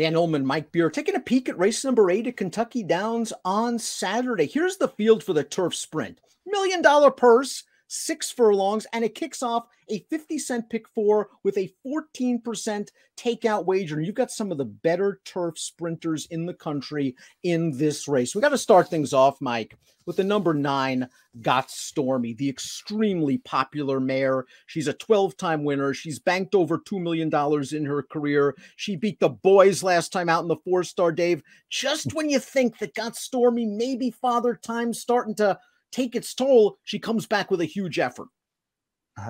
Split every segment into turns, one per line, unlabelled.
Dan Illman, Mike Beer, taking a peek at race number 8 at Kentucky Downs on Saturday. Here's the field for the turf sprint. $1 million purse, 6 furlongs, and it kicks off a 50-cent pick 4 with a 14% takeout wager. And you've got some of the better turf sprinters in the country in this race. We got to start things off, Mike, with the number 9, Got Stormy, the extremely popular mare. She's a 12-time winner. She's banked over $2 million in her career. She beat the boys last time out in the 4-star, Dave. Just when you think that Got Stormy, maybe Father Time's starting to take its toll, she comes back with a huge effort.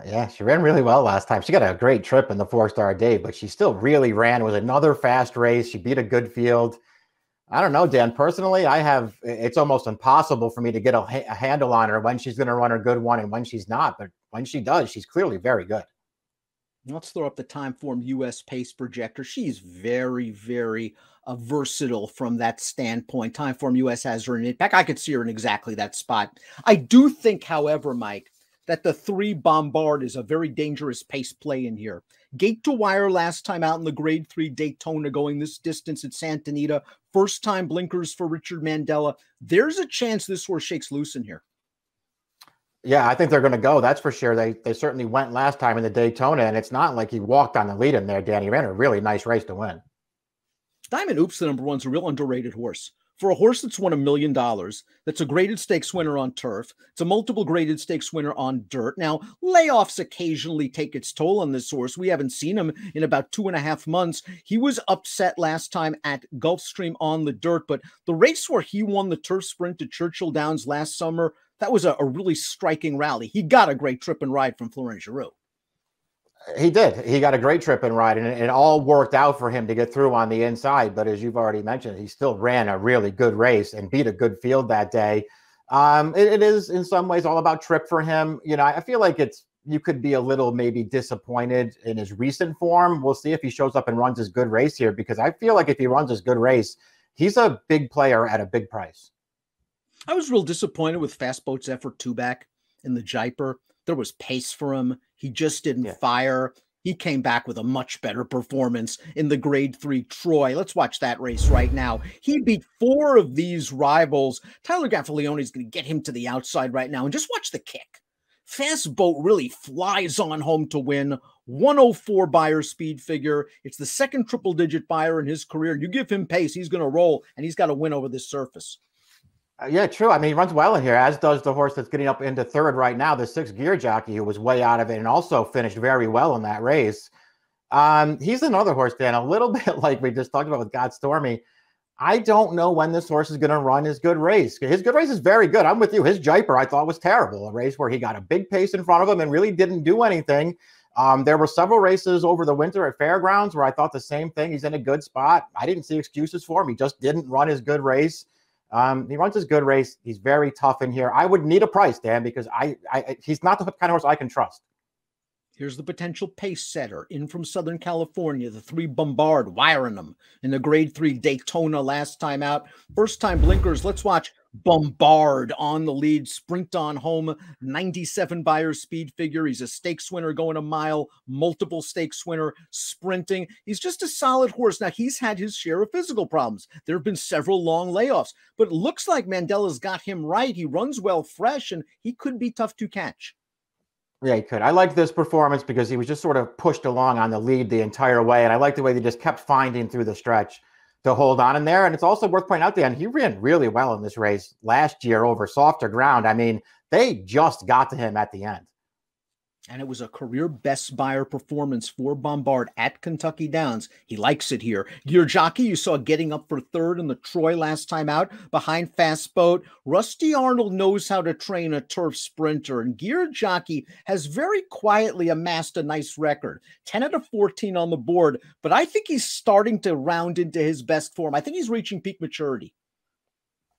Yeah, she ran really well last time. She got a great trip in the 4-star Dave, but she still really ran. It was another fast race. She beat a good field. I don't know, Dan. Personally, it's almost impossible for me to get a handle on her when she's going to run a good one and when she's not. But when she does, she's clearly very good.
Let's throw up the Timeform US pace projector. She's very, very versatile from that standpoint. Timeform US has her in it. Back, I could see her in exactly that spot. I do think, however, Mike, that the 3 Bombard is a very dangerous pace play in here. Gate to wire last time out in the grade 3 Daytona, going this distance at Santa Anita. First time blinkers for Richard Mandella. There's a chance this horse shakes loose in here.
Yeah, I think they're going to go. That's for sure. They certainly went last time in the Daytona, and it's not like he walked on the lead in there, Dan. He ran a really nice race to win.
Diamond Oops, the number 1's a real underrated horse. For a horse that's won $1 million, that's a graded stakes winner on turf, it's a multiple graded stakes winner on dirt. Now, layoffs occasionally take its toll on this horse. We haven't seen him in about 2.5 months. He was upset last time at Gulfstream on the dirt, but the race where he won the turf sprint at Churchill Downs last summer, that was a really striking rally. He got a great trip and ride from Florent Geroux.
He did. He got a great trip and ride, and it all worked out for him to get through on the inside. But as you've already mentioned, he still ran a really good race and beat a good field that day. It is in some ways all about trip for him. You know, I feel like you could be a little maybe disappointed in his recent form. We'll see if he shows up and runs his good race here, because I feel like if he runs his good race, he's a big player at a big price.
I was real disappointed with Fast Boat's effort 2-back in the Jaipur. There was pace for him. He just didn't fire. He came back with a much better performance in the grade 3 Troy. Let's watch that race right now. He beat 4 of these rivals. Tyler Gaffalione is going to get him to the outside right now. And just watch the kick. Fast Boat really flies on home to win. 104 Beyer speed figure. It's the second triple-digit Beyer in his career. You give him pace, he's going to roll, and he's got to win over this surface.
Yeah, true. I mean, he runs well in here, as does the horse that's getting up into 3rd right now, the 6 Gear Jockey, who was way out of it and also finished very well in that race. He's another horse, Dan, a little bit like we just talked about with Got Stormy. I don't know when this horse is going to run his good race. His good race is very good. I'm with you. His Jaipur, I thought, was terrible. A race where he got a big pace in front of him and really didn't do anything. There were several races over the winter at Fairgrounds where I thought the same thing. He's in a good spot. I didn't see excuses for him. He just didn't run his good race. He runs his good race. He's very tough in here. I would need a price, Dan, because he's not the kind of horse I can trust.
Here's the potential pace setter in from Southern California, the 3 Bombard, wiring them in the grade 3 Daytona last time out. First time blinkers. Let's watch Bombard on the lead, sprint on home, 97 Beyer speed figure. He's a stakes winner going a mile, multiple stakes winner sprinting. He's just a solid horse. Now, he's had his share of physical problems. There have been several long layoffs, but it looks like Mandella's got him right. He runs well fresh, and he could be tough to catch.
Yeah, he could. I like this performance because he was just sort of pushed along on the lead the entire way. And I like the way they just kept finding through the stretch to hold on in there. And it's also worth pointing out, Dan, he ran really well in this race last year over softer ground. I mean, they just got to him at the end.
And it was a career best Beyer performance for Bombard at Kentucky Downs. He likes it here. Gear Jockey, you saw getting up for 3rd in the Troy last time out behind Fast Boat. Rusty Arnold knows how to train a turf sprinter, and Gear Jockey has very quietly amassed a nice record. 10 out of 14 on the board, but I think he's starting to round into his best form. I think he's reaching peak maturity.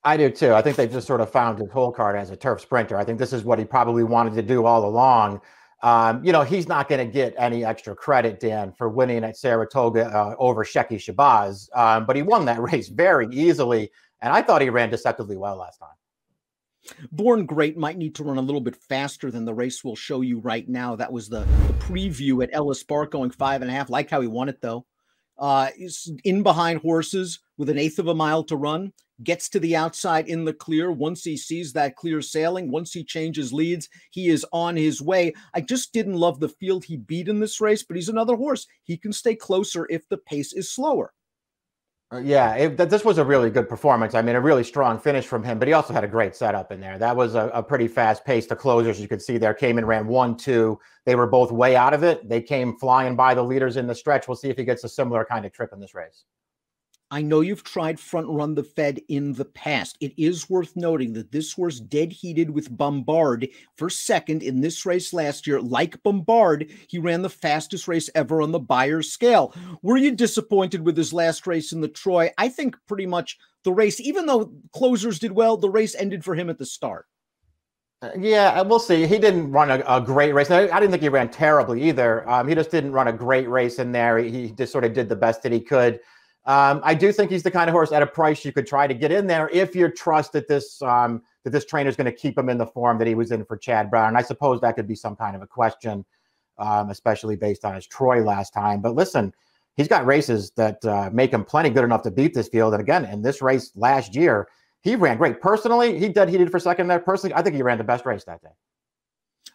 I do too. I think they just sort of found his whole card as a turf sprinter. I think this is what he probably wanted to do all along. You know, he's not going to get any extra credit, Dan, for winning at Saratoga over Shecky Shabazz, but he won that race very easily, and I thought he ran deceptively well last time.
Born Great might need to run a little bit faster than the race we'll show you right now. That was the preview at Ellis Park, going 5.5. Like how he won it, though. Is in behind horses with an eighth of a mile to run, gets to the outside in the clear. Once he sees that clear sailing, once he changes leads, he is on his way. I just didn't love the field he beat in this race, but he's another horse. He can stay closer if the pace is slower.
Yeah, this was a really good performance. I mean, a really strong finish from him, but he also had a great setup in there. That was a pretty fast pace. The closers, you could see there, came and ran 1-2. They were both way out of it. They came flying by the leaders in the stretch. We'll see if he gets a similar kind of trip in this race.
I know you've tried Front Run the Fed in the past. It is worth noting that this horse dead heated with Bombard for second in this race last year. Like Bombard, he ran the fastest race ever on the Buyers scale. Were you disappointed with his last race in the Troy? I think pretty much the race, even though closers did well, the race ended for him at the start.
Yeah, we'll see. He didn't run a great race. I didn't think he ran terribly either. He just didn't run a great race in there. He just sort of did the best that he could. I do think he's the kind of horse at a price you could try to get in there if you trust that this trainer is going to keep him in the form that he was in for Chad Brown. And I suppose that could be some kind of a question, especially based on his Troy last time. But listen, he's got races that make him plenty good enough to beat this field. And again, in this race last year, he ran great. Personally, he dead heated for second there. Personally, I think he ran the best race that day.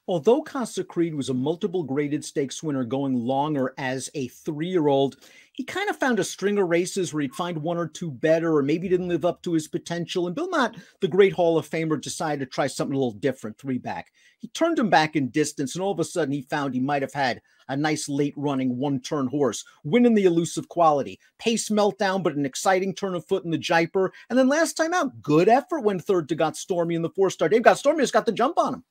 Although Casa Creed was a multiple graded stakes winner going longer as a 3-year-old, he kind of found a string of races where he'd find one or two better, or maybe didn't live up to his potential. And Bill Mott, the great Hall of Famer, decided to try something a little different, 3-back. He turned him back in distance, and all of a sudden he found he might have had a nice late running one-turn horse, winning the elusive quality. Pace meltdown, but an exciting turn of foot in the Jaipur. And then last time out, good effort when third to Got Stormy in the 4-star. Dave Got Stormy just got the jump on him.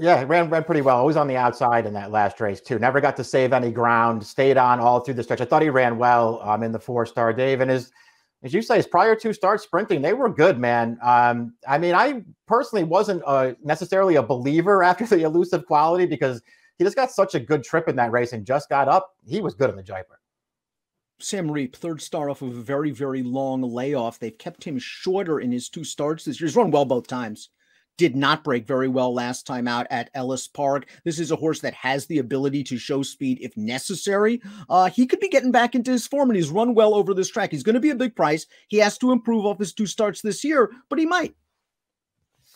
Yeah, ran pretty well. Always on the outside in that last race, too. Never got to save any ground. Stayed on all through the stretch. I thought he ran well in the 4-star, Dave. And as you say, his prior 2 starts sprinting, they were good, man. I mean, I personally wasn't necessarily a believer after the elusive quality because he just got such a good trip in that race and just got up. He was good in the Jaipur.
Sam Reap, 3rd star off of a very, very long layoff. They've kept him shorter in his 2 starts this year. He's run well both times. Did not break very well last time out at Ellis Park. This is a horse that has the ability to show speed if necessary. He could be getting back into his form, and he's run well over this track. He's going to be a big price. He has to improve off his 2 starts this year, but he might.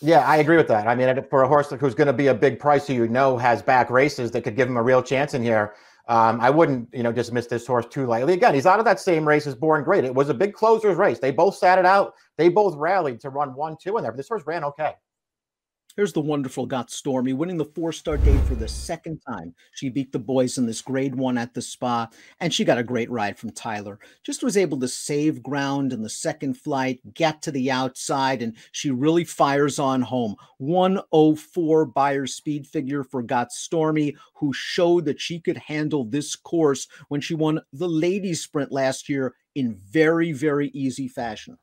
Yeah, I agree with that. I mean, for a horse who's going to be a big price who has back races that could give him a real chance in here, I wouldn't, dismiss this horse too lightly. Again, he's out of that same race as Born Great. It was a big closer's race. They both sat it out. They both rallied to run 1-2 in there, but this horse ran okay.
Here's the wonderful Got Stormy, winning the 4-star date for the second time. She beat the boys in this grade 1 at the Spa, and she got a great ride from Tyler. Just was able to save ground in the second flight, get to the outside, and she really fires on home. 104 Buyers speed figure for Got Stormy, who showed that she could handle this course when she won the ladies sprint last year in very, very easy fashion.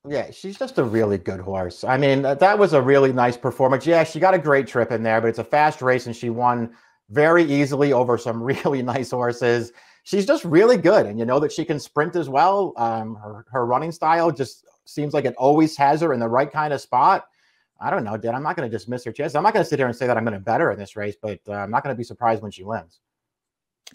Yeah, she's just a really good horse. I mean, that was a really nice performance. Yeah, she got a great trip in there, but it's a fast race, and she won very easily over some really nice horses. She's just really good, and you know that she can sprint as well. Her running style just seems like it always has her in the right kind of spot. I don't know, Dan. I'm not going to dismiss her chances. I'm not going to sit here and say that I'm going to bet her in this race, but I'm not going to be surprised when she wins.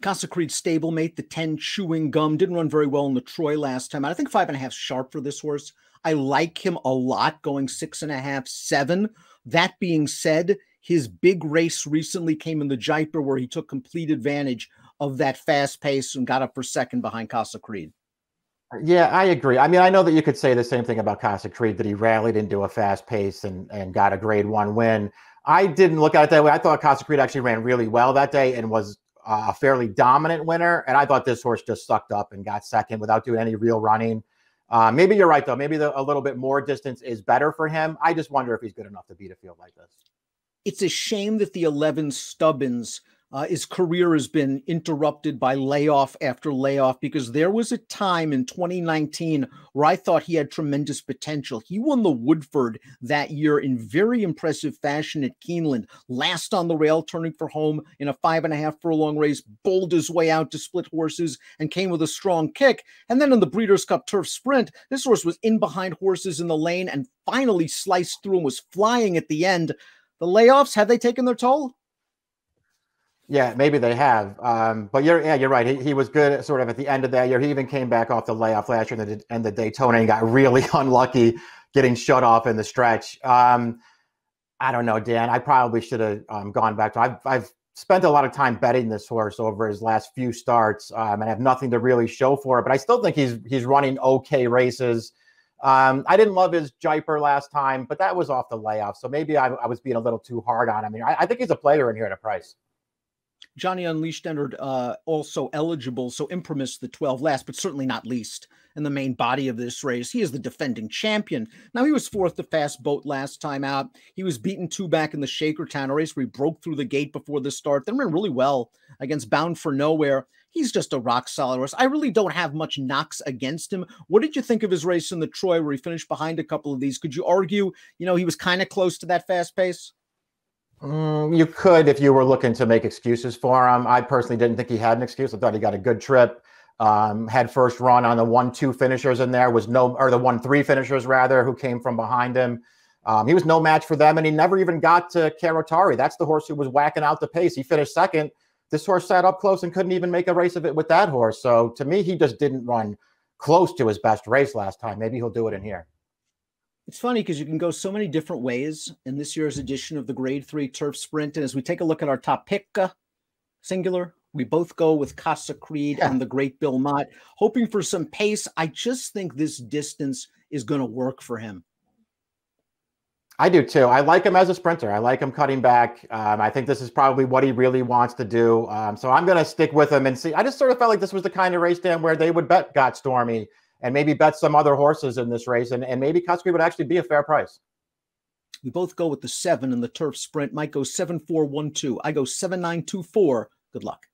Casa Creed stablemate, the 10 Chewing Gum, didn't run very well in the Troy last time. I think 5.5 sharp for this horse. I like him a lot, going 6.5, 7. That being said, his big race recently came in the Jaipur where he took complete advantage of that fast pace and got up for second behind Casa Creed.
Yeah, I agree. I mean, I know that you could say the same thing about Casa Creed, that he rallied into a fast pace and got a grade 1 win. I didn't look at it that way. I thought Casa Creed actually ran really well that day and was a fairly dominant winner. And I thought this horse just sucked up and got second without doing any real running. Maybe you're right, though. Maybe a little bit more distance is better for him. I just wonder if he's good enough to beat a field like this.
It's a shame that the 11 Stubbins, his career has been interrupted by layoff after layoff, because there was a time in 2019 where I thought he had tremendous potential. He won the Woodford that year in very impressive fashion at Keeneland, last on the rail, turning for home in a 5.5 furlong race, bowled his way out to split horses and came with a strong kick. And then in the Breeders' Cup Turf Sprint, this horse was in behind horses in the lane and finally sliced through and was flying at the end. The layoffs, have they taken their toll?
Yeah, maybe they have. But you're right. He was good sort of at the end of that year. He even came back off the layoff last year and the Daytona and got really unlucky getting shut off in the stretch. I don't know, Dan. I probably should have gone back to. I've spent a lot of time betting this horse over his last few starts, and have nothing to really show for it. But I still think he's running okay races. I didn't love his Jaipur last time, but that was off the layoff, so maybe I was being a little too hard on him. I think he's a player in here at a price.
Johnny Unleashed entered also eligible, so Imprimis the 12 last, but certainly not least in the main body of this race. He is the defending champion. Now, he was fourth to Fast Boat last time out. He was beaten 2 back in the Shakertown race where he broke through the gate before the start, then ran really well against Bound for Nowhere. He's just a rock-solid horse. I really don't have much knocks against him. What did you think of his race in the Troy where he finished behind a couple of these? Could you argue, he was kind of close to that fast pace?
You could if you were looking to make excuses for him. I personally didn't think he had an excuse. I thought he got a good trip. Had first run on the 1-2 finishers in there, or the 1-3 finishers rather, who came from behind him. He was no match for them, and he never even got to Karotari. That's the horse who was whacking out the pace. He finished second. This horse sat up close and couldn't even make a race of it with that horse. So to me, he just didn't run close to his best race last time. Maybe he'll do it in here.
It's funny because you can go so many different ways in this year's edition of the Grade 3 Turf Sprint. And as we take a look at our top pick, singular, we both go with Casa Creed and the Great Bill Mott, hoping for some pace. I just think this distance is going to work for him.
I do too. I like him as a sprinter. I like him cutting back. I think this is probably what he really wants to do. So I'm going to stick with him and see. I just sort of felt like this was the kind of race, Dan, where they would bet Got Stormy and maybe bet some other horses in this race, and maybe Casa Creed would actually be a fair price.
We both go with the 7 in the Turf Sprint. Mike goes 7-4-1-2. I go 7-9-2-4. Good luck.